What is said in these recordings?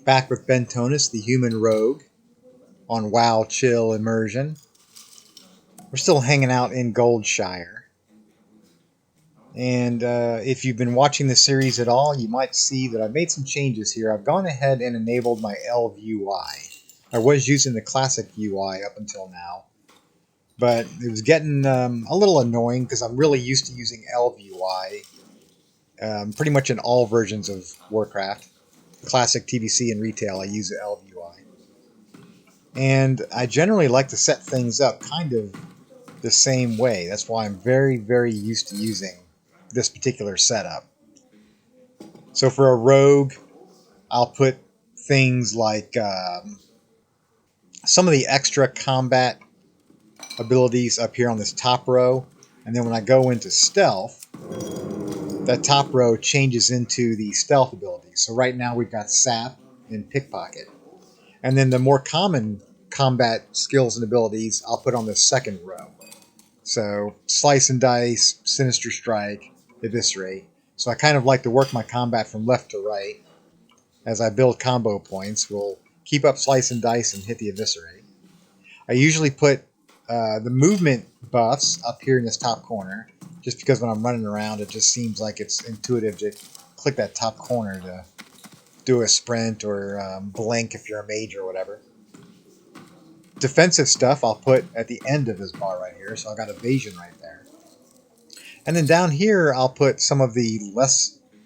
Back with Bentonis, the human rogue, on WoW Chill Immersion. We're still hanging out in Goldshire. And if you've been watching the series at all, you might see that I've made some changes here. I've gone ahead and enabled my Elv UI. I was using the classic UI up until now, but it was getting a little annoying because I'm really used to using Elv UI pretty much in all versions of Warcraft. Classic, TBC, and retail, I use the Elv UI. And I generally like to set things up kind of the same way. That's why I'm very, very used to using this particular setup. So for a rogue, I'll put things like some of the extra combat abilities up here on this top row. And then when I go into stealth, that top row changes into the stealth abilities. So right now we've got sap and pickpocket. And then the more common combat skills and abilities I'll put on the second row. So slice and dice, sinister strike, eviscerate. So I kind of like to work my combat from left to right. As I build combo points, we'll keep up slice and dice and hit the eviscerate. I usually put the movement buffs up here in this top corner, just because when I'm running around, it just seems like it's intuitive to click that top corner to do a sprint or blink if you're a mage or whatever. Defensive stuff I'll put at the end of this bar right here, so I've got evasion right there. And then down here I'll put some of the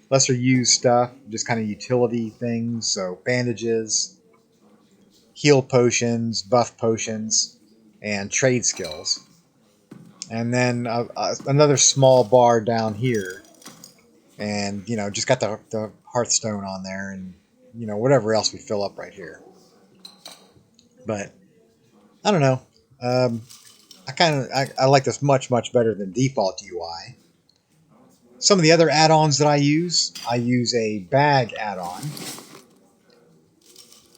lesser used stuff, just kind of utility things, so bandages, heal potions, buff potions, and trade skills. And then another small bar down here, and just got the Hearthstone on there, and whatever else we fill up right here. But I don't know. I like this much better than default UI. Some of the other add-ons that I use a bag add-on,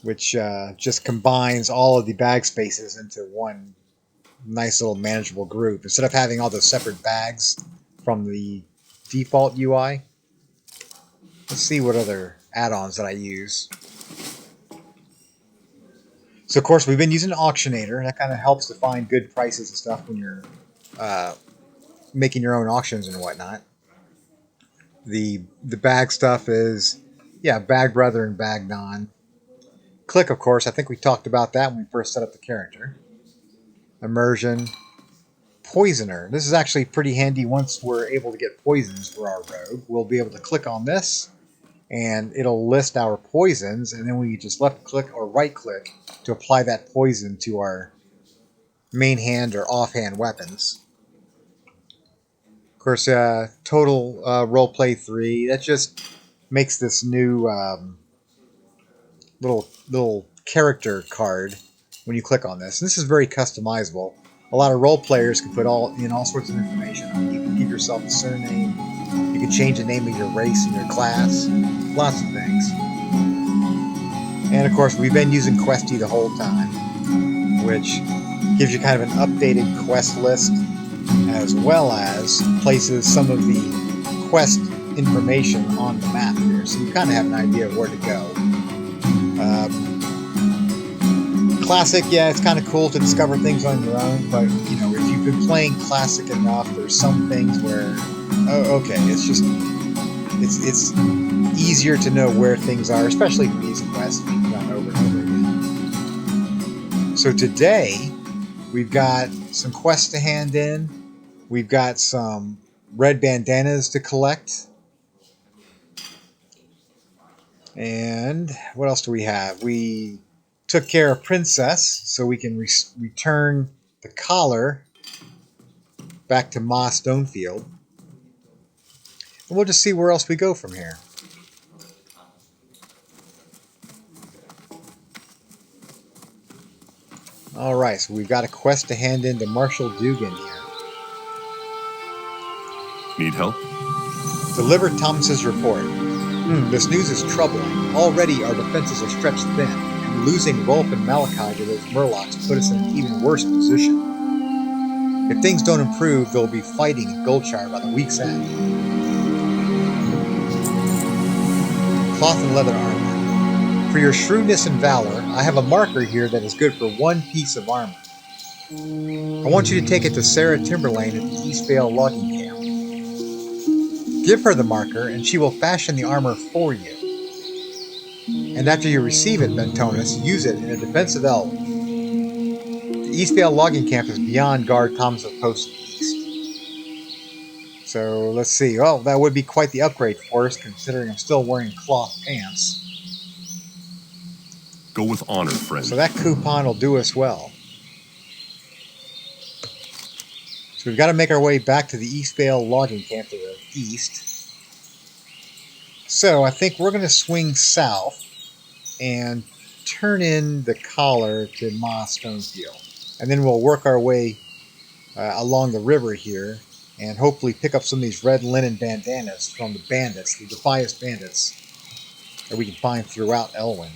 which just combines all of the bag spaces into one nice little manageable group instead of having all those separate bags from the default UI. Let's see what other add-ons that I use. So of course we've been using an auctionator, and that kind of helps to find good prices and stuff when you're making your own auctions and whatnot. The bag stuff is Bag Brother and Bag Non. Click, of course, I think we talked about that when we first set up the character. Immersion. Poisoner. This is actually pretty handy once we're able to get poisons for our rogue. We'll be able to click on this, and it'll list our poisons, and then we just left click or right click to apply that poison to our main hand or offhand weapons. Of course, total roleplay 3. That just makes this new little character card when you click on this. And this is very customizable. A lot of role players can put all sorts of information. You can give yourself a surname. You can change the name of your race and your class. Lots of things. And of course, we've been using Questy the whole time, which gives you kind of an updated quest list, as well as places some of the quest information on the map here, so you kind of have an idea of where to go. Classic, it's kind of cool to discover things on your own, but if you've been playing Classic enough, there's some things where, it's easier to know where things are, especially for these quests that you've done over and over again. So today, we've got some quests to hand in. We've got some red bandanas to collect. And what else do we have? We took care of Princess, so we can return the collar back to Ma Stonefield. And we'll just see where else we go from here. Alright, so we've got a quest to hand in to Marshal Dugan here. Need help? Deliver Thomas's report. This news is troubling. Already our defenses are stretched thin, and losing Rolf and Malachi to those Murlocs put us in an even worse position. If things don't improve, they'll be fighting in Goldshire by the week's end. Cloth and leather armor. for your shrewdness and valor, I have a marker here that is good for 1 piece of armor. I want you to take it to Sarah Timberlane at the Eastvale logging camp. Give her the marker, and she will fashion the armor for you. And after you receive it, Bentonis, use it in a defensive Elwynn. The Eastvale logging camp is beyond Guard Thomas' post to the east. So let's see. Oh, that would be quite the upgrade for us, considering I'm still wearing cloth pants. Go with honor, friend. So that coupon will do us well. So we've got to make our way back to the Eastvale logging camp to the east. So I think we're going to swing south and turn in the collar to Ma Stonefield. And then we'll work our way along the river here and hopefully pick up some of these red linen bandanas from the bandits, the defiest bandits that we can find throughout Elwynn.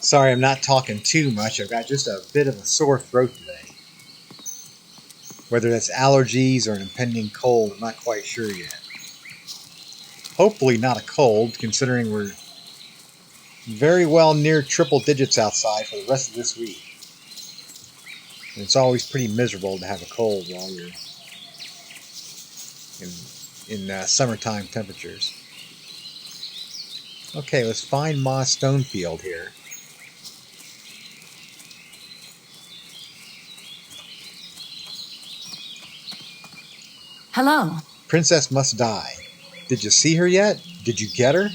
Sorry, I'm not talking too much. I've got just a bit of a sore throat today. Whether that's allergies or an impending cold, I'm not quite sure yet. Hopefully not a cold, considering we're very well near triple digits outside for the rest of this week. And it's always pretty miserable to have a cold while you're in summertime temperatures. Okay, let's find Ma Stonefield here. Hello. Princess must die. Did you see her yet? Did you get her?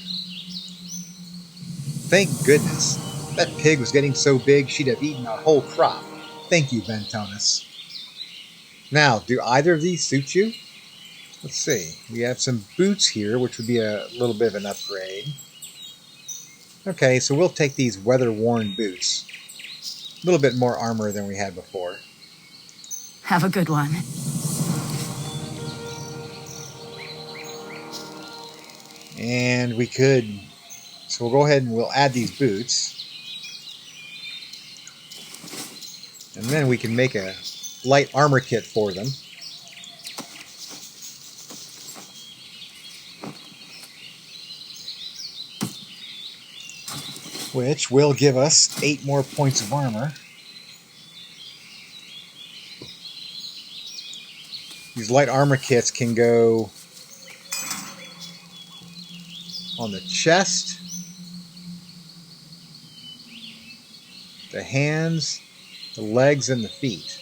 Thank goodness. That pig was getting so big she'd have eaten our whole crop. Thank you, Bentonis. Now, do either of these suit you? Let's see. We have some boots here, which would be a little bit of an upgrade. Okay, so we'll take these weather-worn boots. A little bit more armor than we had before. Have a good one. And we could... So we'll go ahead and we'll add these boots. And then we can make a light armor kit for them. Which will give us 8 more points of armor. These light armor kits can go on the chest, the hands, the legs, and the feet.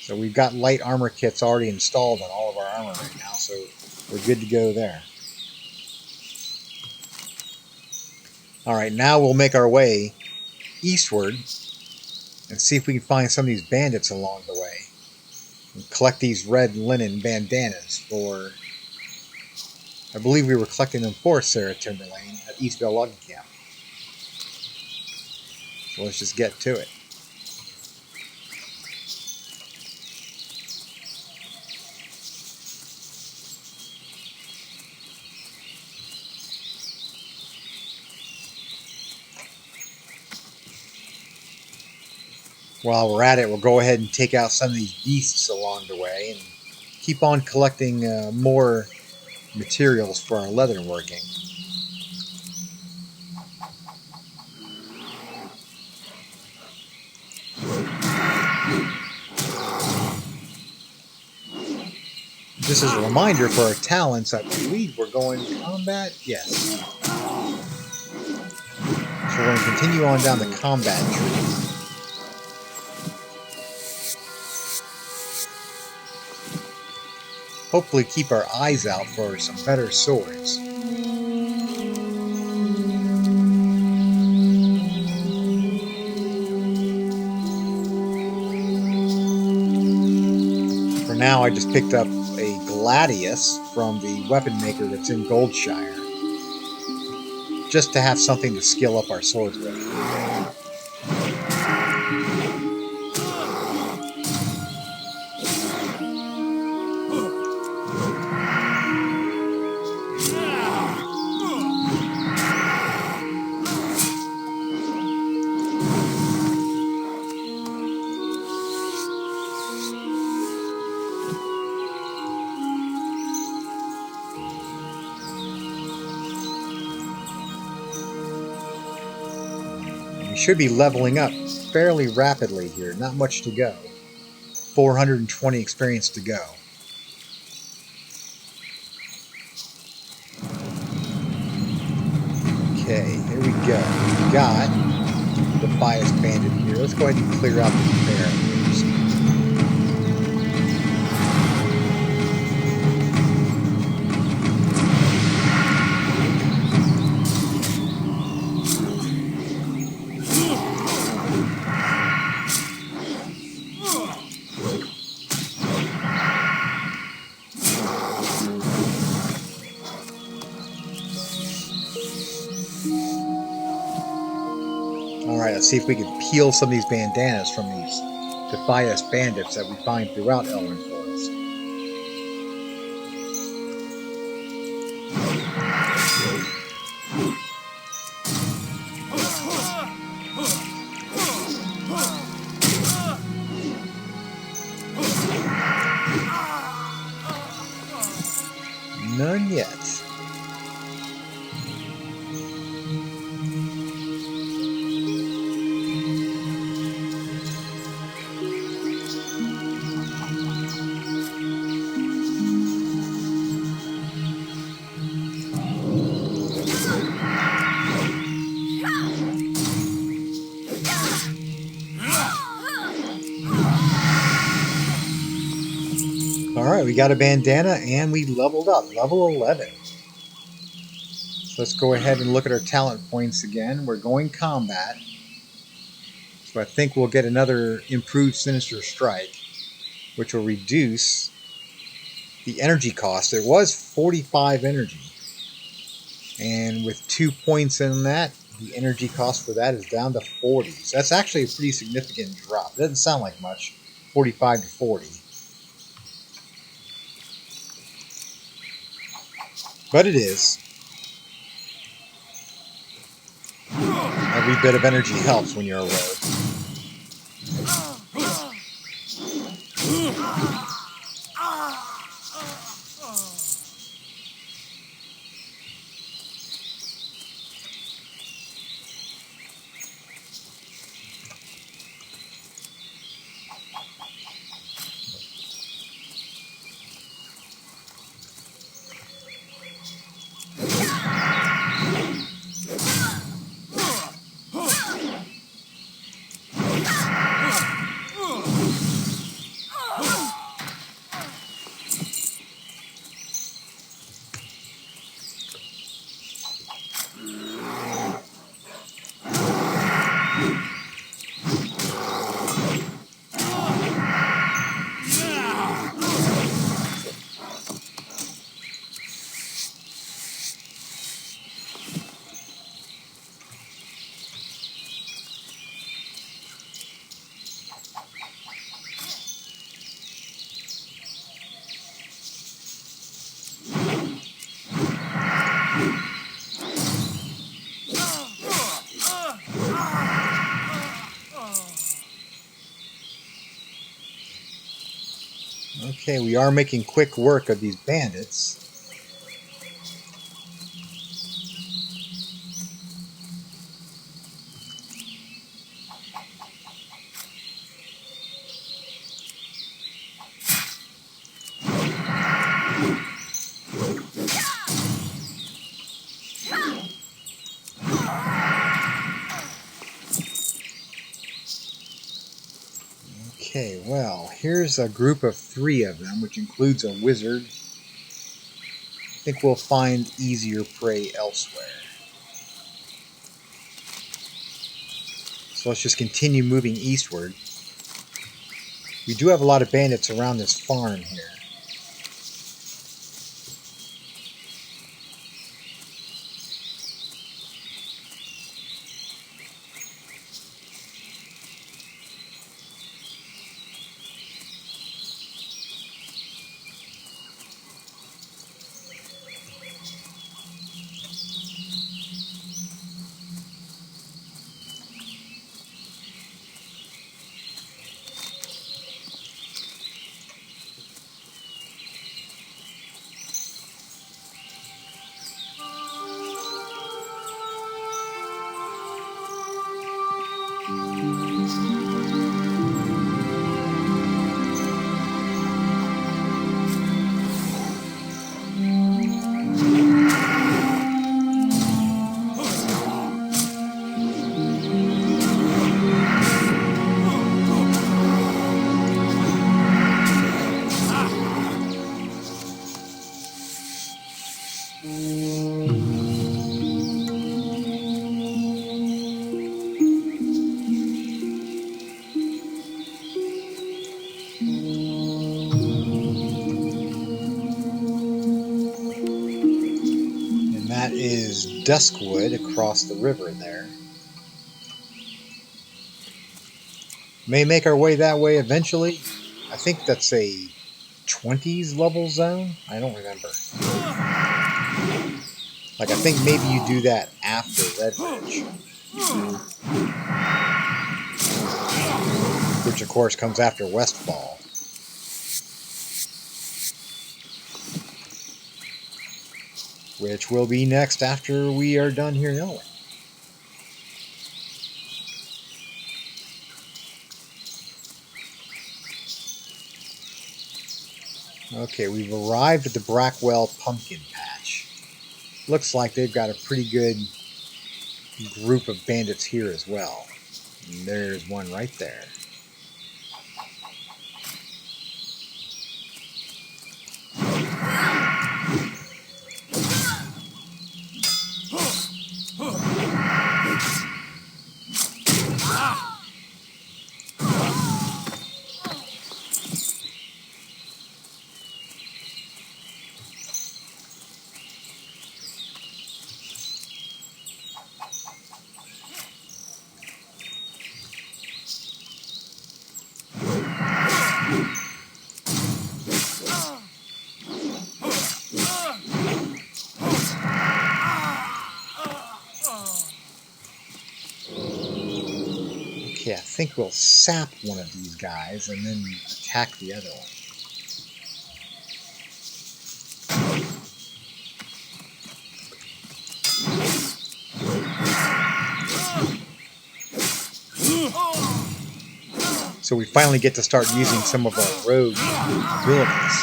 So we've got light armor kits already installed on all of our armor right now, so we're good to go there. Alright, now we'll make our way eastward and see if we can find some of these bandits along the way. And collect these red linen bandanas for... I believe we were collecting them for Sarah Timberlane at Eastvale Logging Camp. So let's just get to it. While we're at it, we'll go ahead and take out some of these beasts along the way and keep on collecting more materials for our leather working. Just as a reminder for our talents, I believe we're going to combat. Yes. So we're going to continue on down the combat tree. Hopefully keep our eyes out for some better swords. For now, I just picked up a Gladius from the weapon maker that's in Goldshire, just to have something to skill up our swords with. We should be leveling up fairly rapidly here, not much to go. 420 experience to go. Okay, here we go. We got the Bias Bandit here. Let's go ahead and clear out the bear first. Alright, let's see if we can peel some of these bandanas from these Defias bandits that we find throughout Elwynn Forest. None yet. Alright, we got a bandana and we leveled up. Level 11. So let's go ahead and look at our talent points again. We're going combat. So I think we'll get another improved Sinister Strike, which will reduce the energy cost. It was 45 energy. And with 2 points in that, the energy cost for that is down to 40. So that's actually a pretty significant drop. It doesn't sound like much. 45 to 40. But it is. Every bit of energy helps when you're a rogue. Okay, we are making quick work of these bandits. Okay, well, here's a group of 3 of them, which includes a wizard. I think we'll find easier prey elsewhere. So let's just continue moving eastward. We do have a lot of bandits around this farm here. And that is Duskwood across the river there. May make our way that way eventually. I think that's a 20s level zone. I don't remember. Like, I think maybe you do that after Red Ridge. Which, of course, comes after Westfall. Which will be next after we are done here in Elwynn. Okay, we've arrived at the Brackwell Pumpkin Patch. Looks like they've got a pretty good group of bandits here as well. And there's one right there. Okay, I think we'll sap one of these guys and then attack the other one. So we finally get to start using some of our rogue abilities.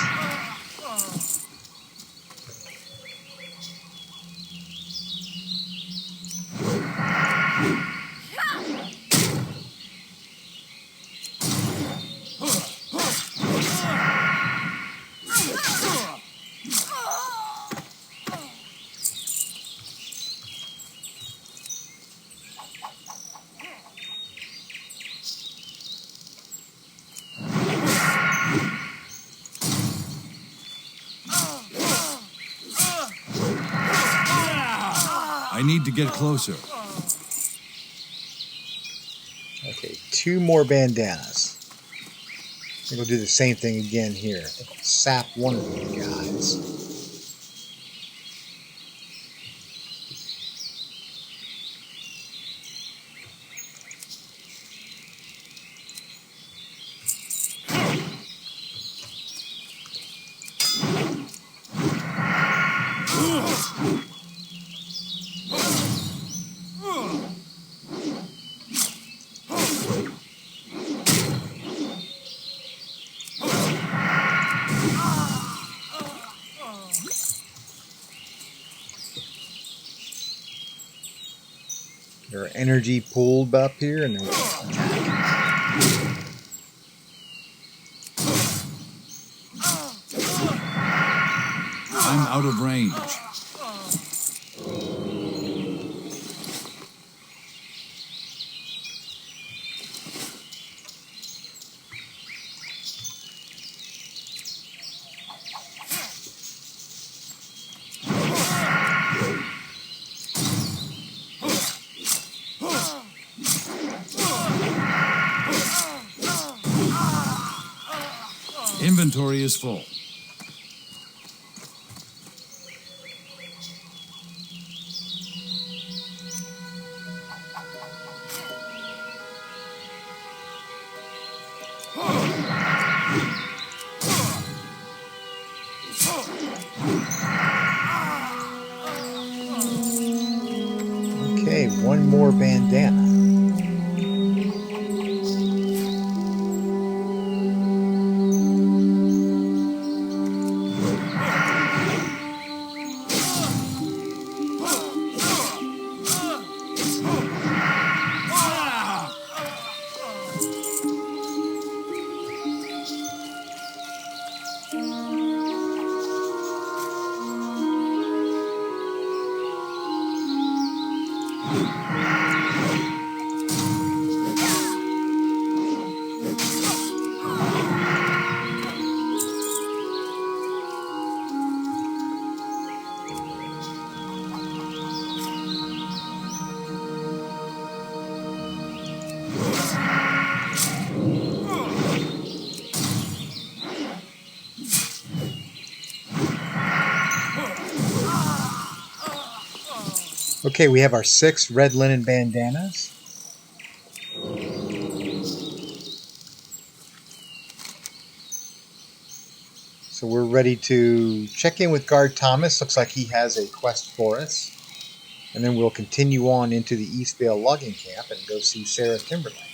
I need to get closer. Okay, 2 more bandanas. I think we'll do the same thing again here. I think we'll sap one of these guys. Their energy pulled up here, and then we'll attack. I'm out of range. inventory is full. Okay, one more bandana. Okay, we have our 6 red linen bandanas. So we're ready to check in with Guard Thomas. Looks like he has a quest for us. And then we'll continue on into the Eastvale logging camp and go see Sarah Timberlake.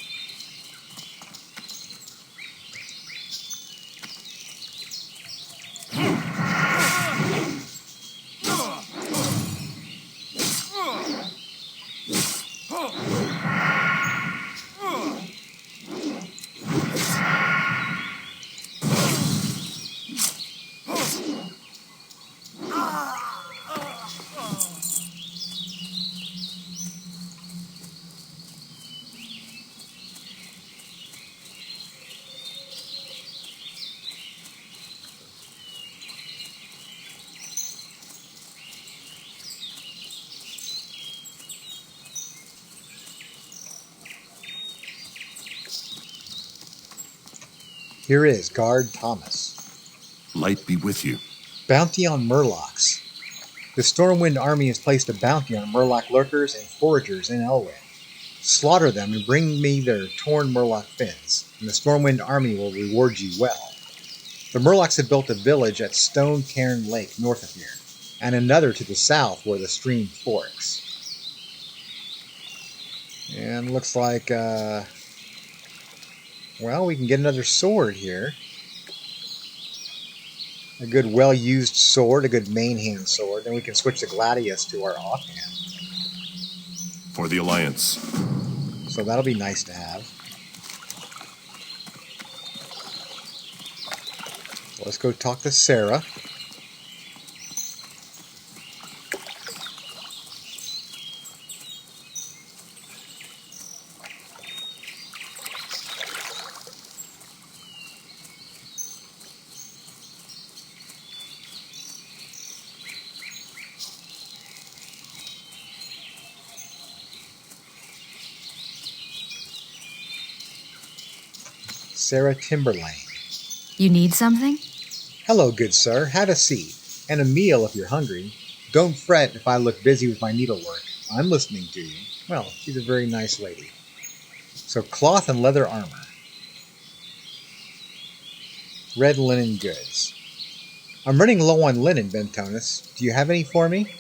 Here is Guard Thomas. Light be with you. Bounty on Murlocs. The Stormwind Army has placed a bounty on Murloc lurkers and foragers in Elwynn. Slaughter them and bring me their torn Murloc fins, and the Stormwind Army will reward you well. The Murlocs have built a village at Stone Cairn Lake north of here, and another to the south where the stream forks. And looks like, well, we can get another sword here. A good well-used sword, a good main hand sword. Then we can switch the Gladius to our offhand. For the Alliance. So that'll be nice to have. So let's go talk to Sarah. Sarah Timberlane. You need something? Hello, good sir. Have a seat. And a meal if you're hungry. Don't fret if I look busy with my needlework. I'm listening to you. Well, she's a very nice lady. So cloth and leather armor. Red linen goods. I'm running low on linen, Bentonis. Do you have any for me?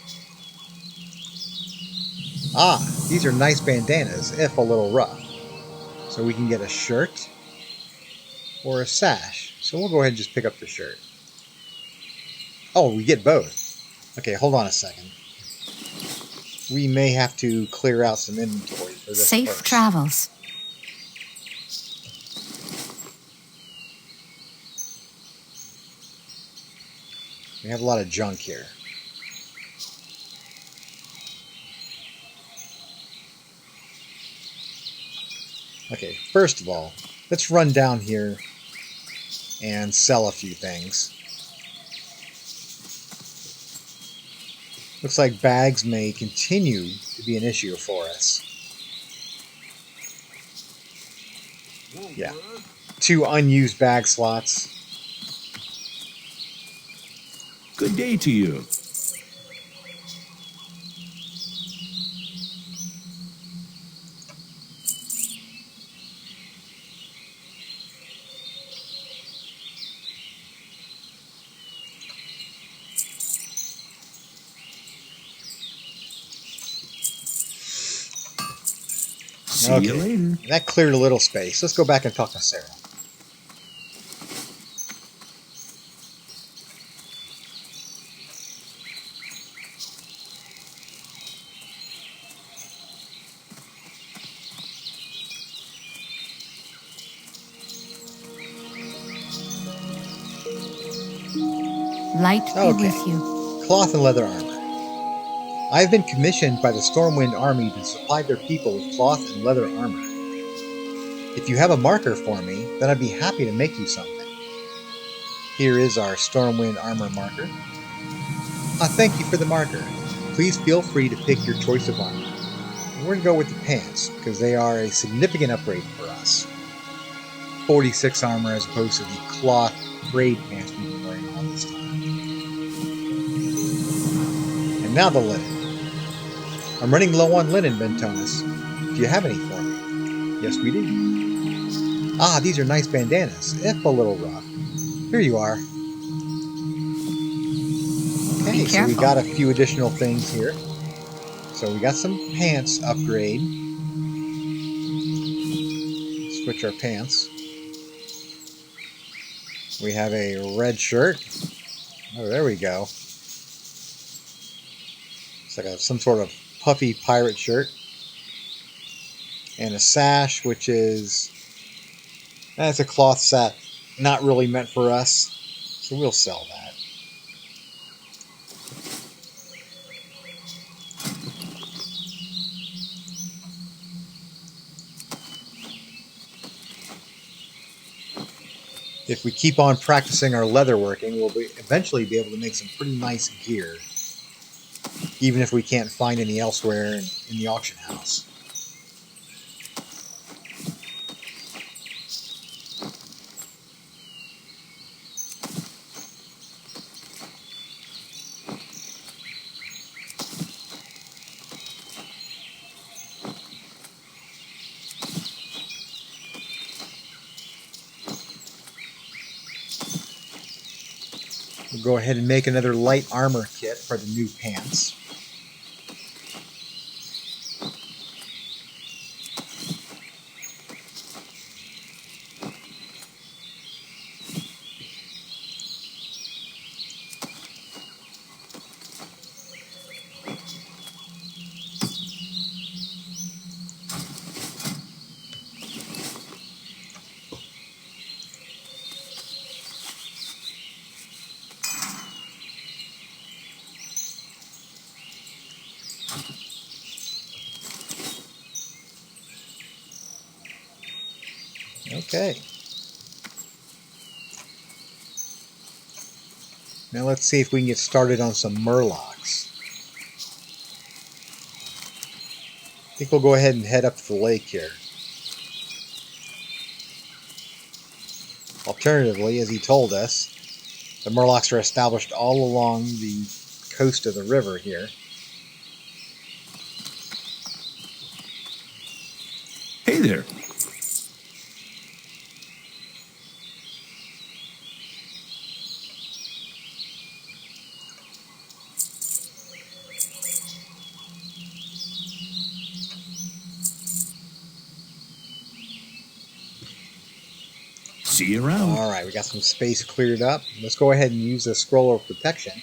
Ah, these are nice bandanas, if a little rough. So we can get a shirt or a sash. So we'll go ahead and just pick up the shirt. Oh, we get both. Okay, hold on a second. We may have to clear out some inventory for this Safe first. travels. We have a lot of junk here. Okay, first of all, let's run down here and sell a few things. Looks like bags may continue to be an issue for us. Yeah. 2 unused bag slots. Good day to you. See you later. That cleared a little space. Let's go back and talk to Sarah. Light be with you. Cloth and leather armor. I have been commissioned by the Stormwind Army to supply their people with cloth and leather armor. If you have a marker for me, then I'd be happy to make you something. Here is our Stormwind armor marker. Thank you for the marker. Please feel free to pick your choice of armor. We're going to go with the pants, because they are a significant upgrade for us. 46 armor as opposed to the cloth braid pants we've been wearing all this time. And now the linen. I'm running low on linen, Bentonis. Do you have any for me? Yes, we do. Ah, these are nice bandanas, if a little rough. Here you are. Okay, so we got a few additional things here. So we got some pants upgrade. Switch our pants. We have a red shirt. Oh, there we go. It's like some sort of puffy pirate shirt. And a sash, which is... That's a cloth set. Not really meant for us. So we'll sell that. If we keep on practicing our leatherworking, we'll eventually be able to make some pretty nice gear. Even if we can't find any elsewhere in the auction house. We'll go ahead and make another light armor kit for the new pants. Okay. Now let's see if we can get started on some murlocs. I think we'll go ahead and head up to the lake here. Alternatively, as he told us, the murlocs are established all along the coast of the river here. Hey there. See you around. Alright, we got some space cleared up. Let's go ahead and use the scroll of protection.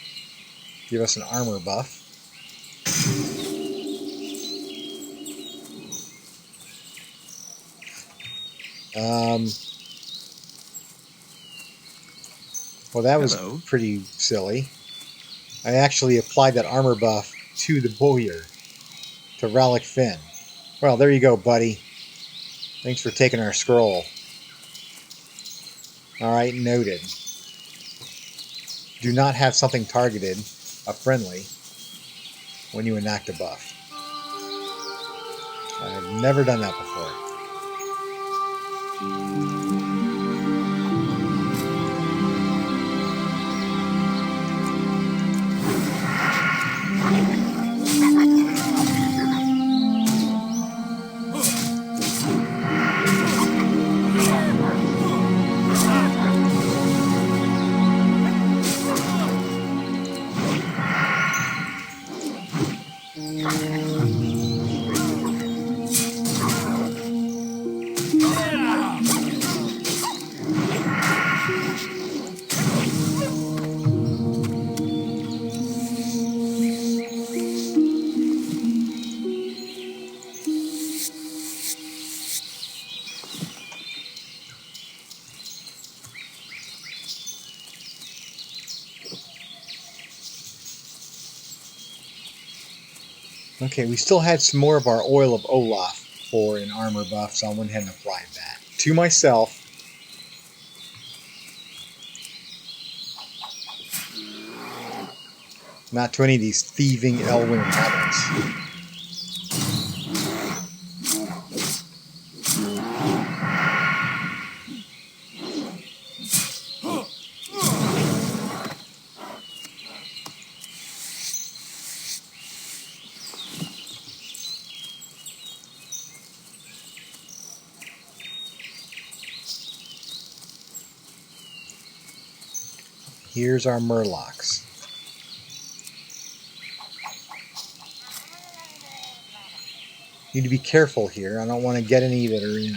Give us an armor buff. Well, that was pretty silly. I actually applied that armor buff to the bowyer, to Rallic Finn. Well, there you go, buddy. Thanks for taking our scroll. Alright, noted. Do not have something targeted, a friendly, when you enact a buff. I've never done that before. Okay, we still had some more of our oil of Olaf for an armor buff, so I went ahead and applied that to myself. Not to any of these thieving Elwynn rebels. Here's our murlocs. Need to be careful here. I don't want to get any that are in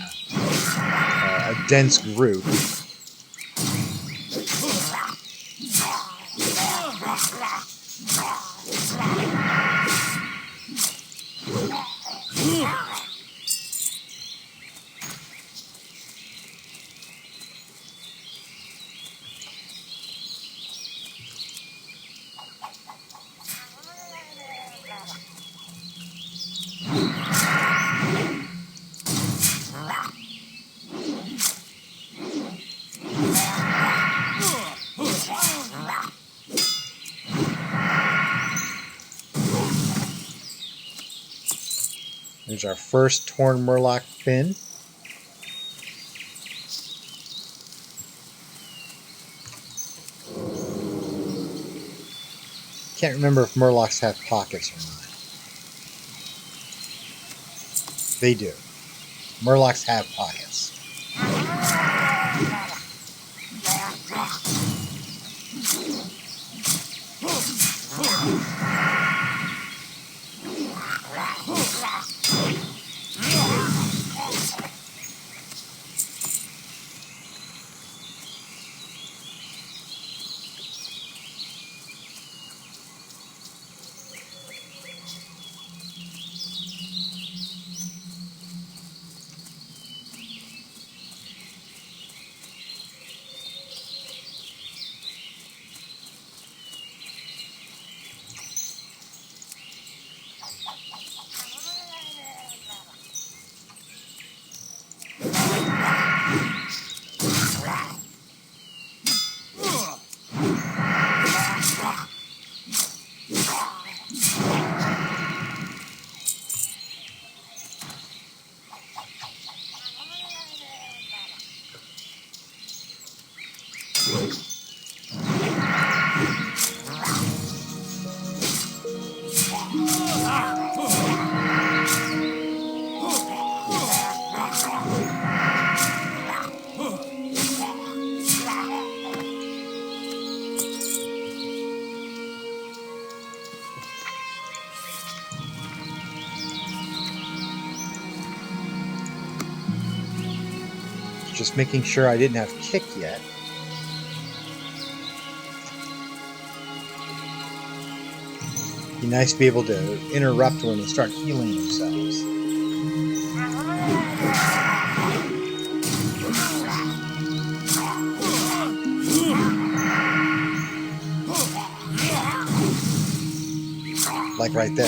a dense group. There's our first torn murloc fin. Can't remember if murlocs have pockets or not. They do. Murlocs have pockets. Just making sure I didn't have kick yet. Be nice to be able to interrupt when they start healing themselves. Like right there.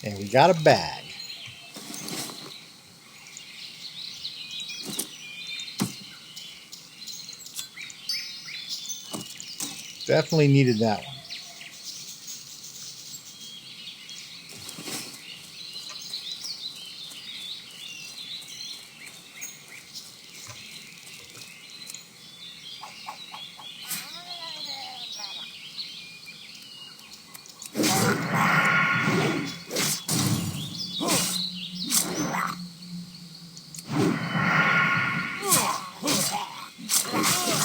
And we got a bag. Definitely needed that one.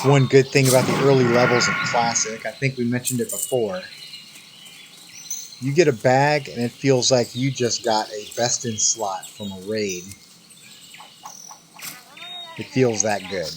One good thing about the early levels in Classic, I think we mentioned it before, you get a bag and it feels like you just got a best in slot from a raid. It feels that good.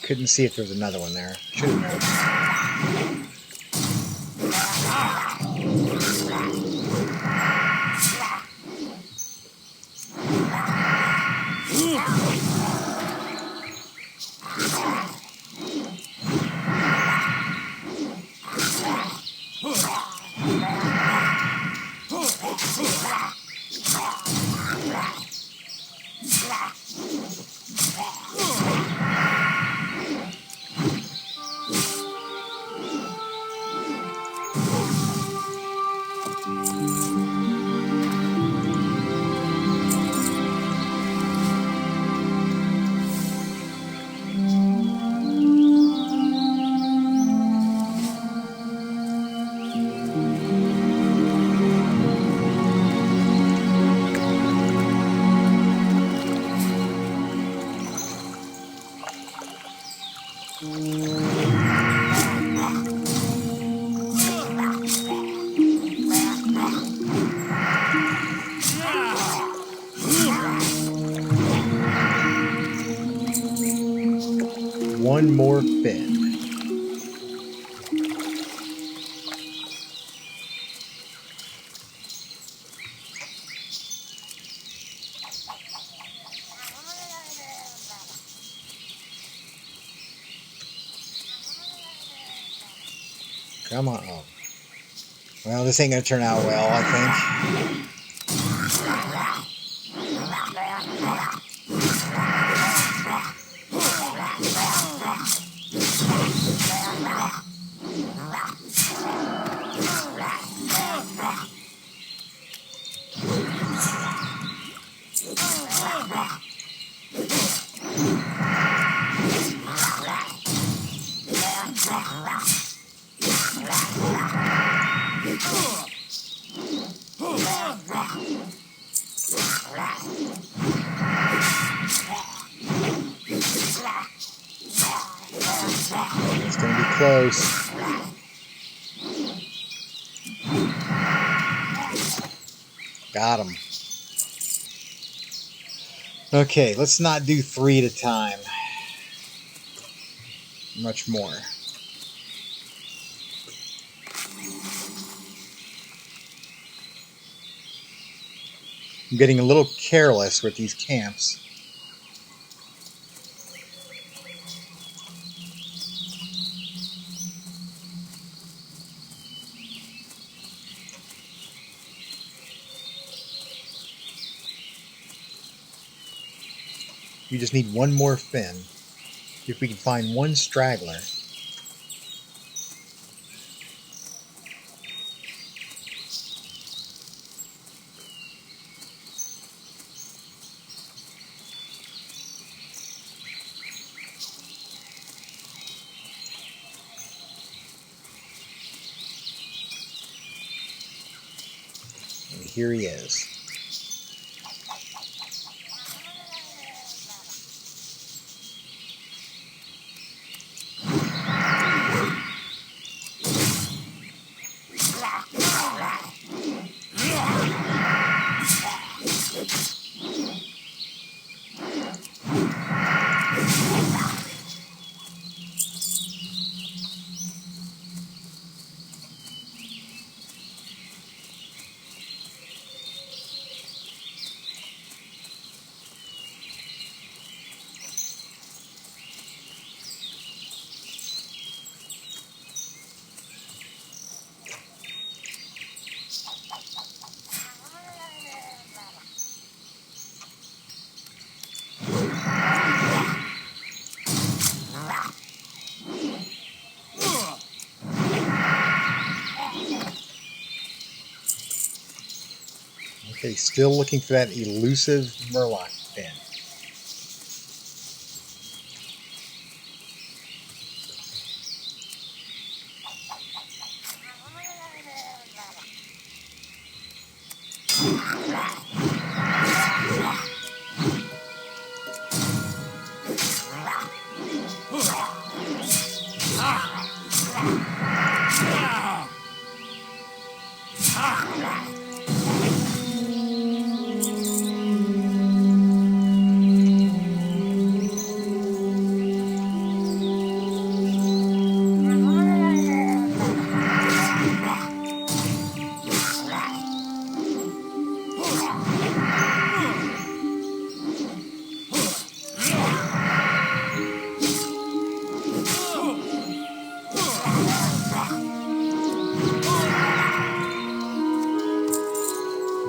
Couldn't see if there was another one there. Should have known. One more fin. Come on. Oh. Well, this ain't going to turn out well, I think. It's going to be close. Got him. Okay, let's not do 3 at a time. Much more. I'm getting a little careless with these camps. You just need one more fin. See if we can find one straggler. And here he is. Okay, still looking for that elusive Murloc fin.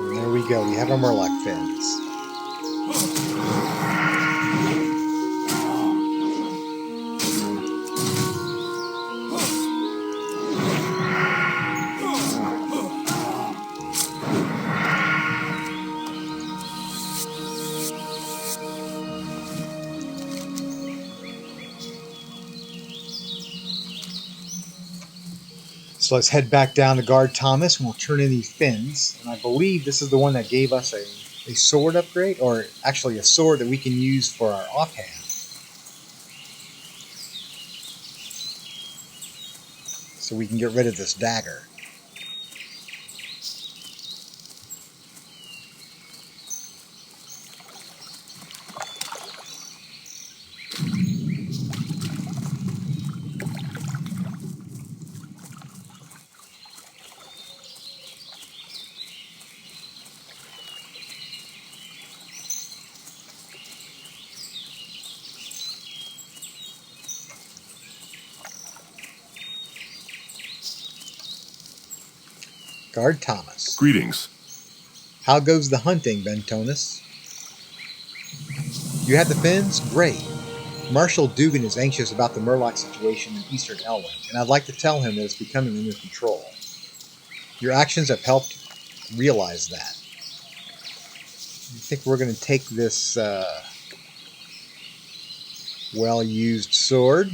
And there we go, we have our Murloc fins. So let's head back down to guard Thomas and we'll turn in these fins. And I believe this is the one that gave us a sword upgrade, or actually a sword that we can use for our offhand. So we can get rid of this dagger. Guard Thomas. Greetings. How goes the hunting, Bentonis? You had the fins? Great. Marshal Dugan is anxious about the Murloc situation in eastern Elwynn, and I'd like to tell him that it's becoming under control. Your actions have helped realize that. I think we're going to take this well-used sword.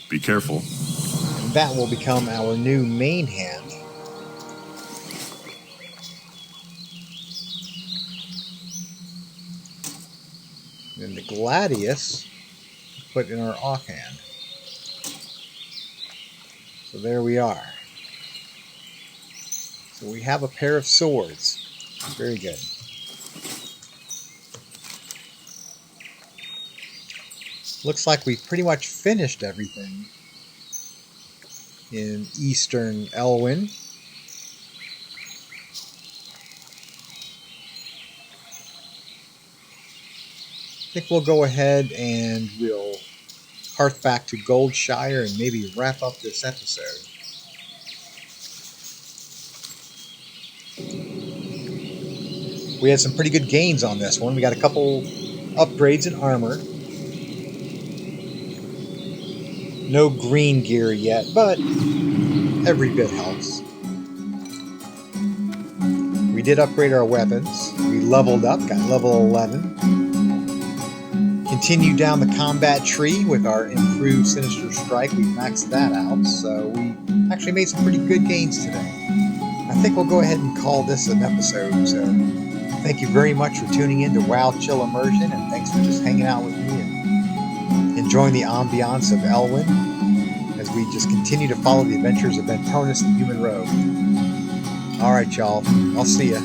Be careful. And that will become our new main hand. And the Gladius put in our offhand. So there we are. So we have a pair of swords. Very good. Looks like we've pretty much finished everything in eastern Elwynn. I think we'll go ahead and we'll hearth back to Goldshire and maybe wrap up this episode. we had some pretty good gains on this one. We got a couple upgrades in armor. No green gear yet, but every bit helps. We did upgrade our weapons. We leveled up, got level 11. Continued down the combat tree with our improved Sinister Strike. We maxed that out, so we actually made some pretty good gains today. I think we'll go ahead and call this an episode, so thank you very much for tuning in to WoW Chill Immersion, and thanks for just hanging out with me and enjoying the ambiance of Elwynn as we just continue to follow the adventures of Bentonis, the Human Rogue. Alright, y'all. I'll see ya.